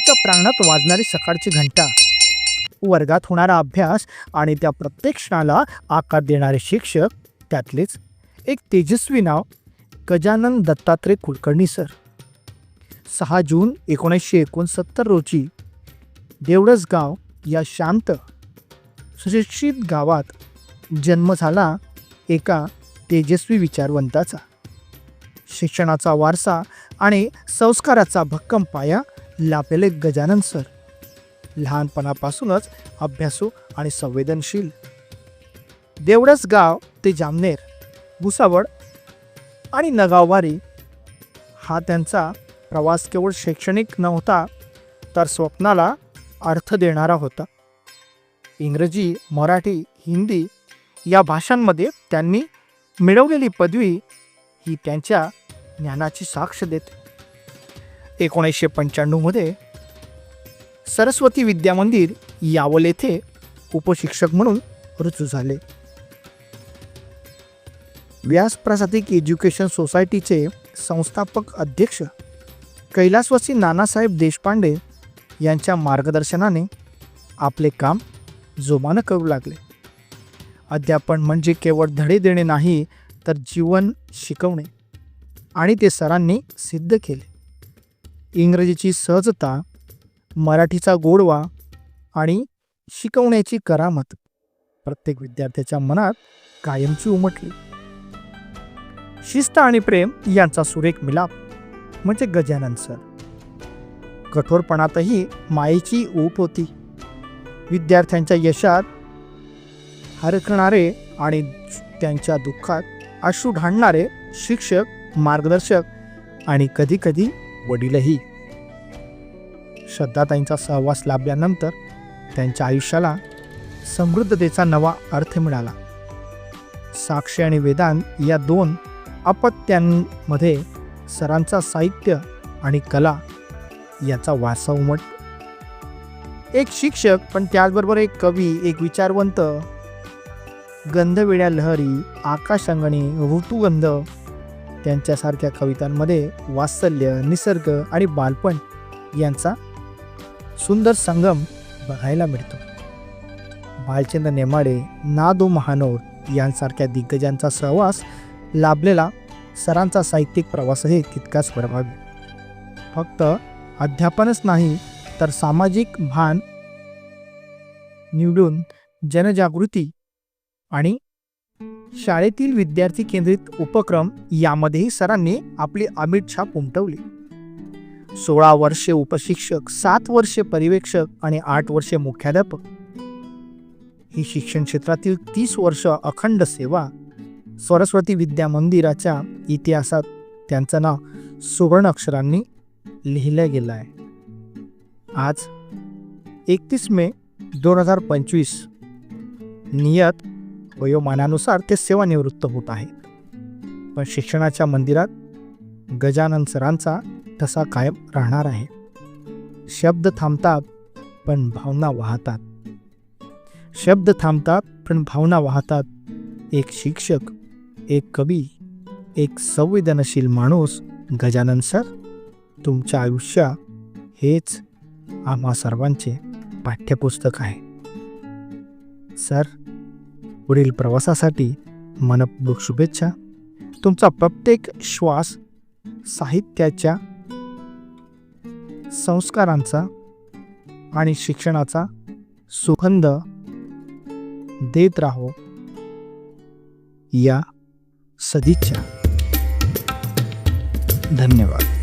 शाळेच्या प्रांगणात वाजणारी सकाळची घंटा, वर्गात होणारा अभ्यास आणि त्या प्रत्येक क्षणाला आकार देणारे शिक्षक, त्यातलेच एक तेजस्वी नाव गजानन दत्तात्रय कुलकर्णी सर. 6 जून 1969 रोजी देवडसगाव या शांत सुशिक्षित गावात जन्म झाला एका तेजस्वी विचारवंताचा. शिक्षणाचा वारसा आणि संस्काराचा भक्कम पाया लाभलेले गजानन सर लहानपणापासूनच अभ्यासू आणि संवेदनशील. देवडसगाव ते जामनेर, भुसावळ आणि नगाववारी हा त्यांचा प्रवास केवळ शैक्षणिक नव्हता, तर स्वप्नाला अर्थ देणारा होता. इंग्रजी, मराठी, हिंदी या भाषांमध्ये त्यांनी मिळवलेली पदवी ही त्यांच्या ज्ञानाची साक्ष देते. 1995 मध्ये सरस्वती विद्या मंदिर यावल येथे उपशिक्षक म्हणून रुजू झाले. व्यास प्रासादिक एज्युकेशन सोसायटीचे संस्थापक अध्यक्ष कैलासवासी नानासाहेब देशपांडे यांच्या मार्गदर्शनाने आपले काम जोमानं करू लागले. अध्यापन म्हणजे केवळ धडे देणे नाही, तर जीवन शिकवणे, आणि ते सरांनी सिद्ध केले. इंग्रजीची सहजता, मराठीचा गोडवा आणि शिकवण्याची करामत प्रत्येक विद्यार्थ्याच्या मनात कायमची उमटली. शिस्त आणि प्रेम यांचा सुरेख मिलाप म्हणजे गजानन सर. कठोरपणातही मायेची ऊब होती. विद्यार्थ्यांच्या यशात हरकणारे आणि त्यांच्या दुःखात अश्रू ढाळणारे शिक्षक, मार्गदर्शक आणि कधीकधी वडीलही. श्रद्धाताईंचा सहवास लाभल्यानंतर त्यांच्या आयुष्याला समृद्धतेचा नवा अर्थ मिळाला. साक्षी आणि वेदांत या 2 अपत्यांमध्ये सरांचा साहित्य आणि कला याचा वारसा उमट. एक शिक्षक, पण त्याचबरोबर एक कवी, एक विचारवंत. गंधवेड्या लहरी, आकाश अंगणी, ऋतुगंध त्यांच्यासारख्या कवितांमध्ये वात्सल्य, निसर्ग आणि बालपण यांचा सुंदर संगम बघायला मिळतो. भालचंद्र नेमाडे, ना. दो. महानोर यांसारख्या दिग्गजांचा सहवास लाभलेला सरांचा साहित्यिक प्रवासही तितकाच प्रभावी. फक्त अध्यापनच नाही, तर सामाजिक भान निवडून जनजागृती आणि शाळेतील विद्यार्थी केंद्रित उपक्रम यामध्येही सरांनी आपली अमिट छाप उमटवली. 16 वर्षे उपशिक्षक, 7 वर्षे पर्यवेक्षक आणि 8 वर्षे मुख्याध्यापक ही शिक्षण क्षेत्रातील 30 वर्ष अखंड सेवा. सरस्वती विद्या मंदिराच्या इतिहासात त्यांचं नाव सुवर्ण अक्षरांनी लिहिलं गेलं आहे. आज 31 मे 2025 नियत वयोमानानुसार ते सेवानिवृत्त होत आहेत. पण शिक्षणाच्या मंदिरात गजानन सरांचा ठसा कायम राहणार आहे. शब्द थांबतात पण भावना वाहतात. शब्द थांबतात पण भावना वाहतात. एक शिक्षक, एक कवी, एक संवेदनशील माणूस गजानन सर तुमच्या आयुष्य हेच आम्हा सर्वांचे पाठ्यपुस्तक आहे. सर, पुढील प्रवासासाठी मनपूर्वक शुभेच्छा. तुमचा प्रत्येक श्वास साहित्याच्या, संस्कारांचा आणि शिक्षणाचा सुगंध देत राहो या सदिच्छा. धन्यवाद.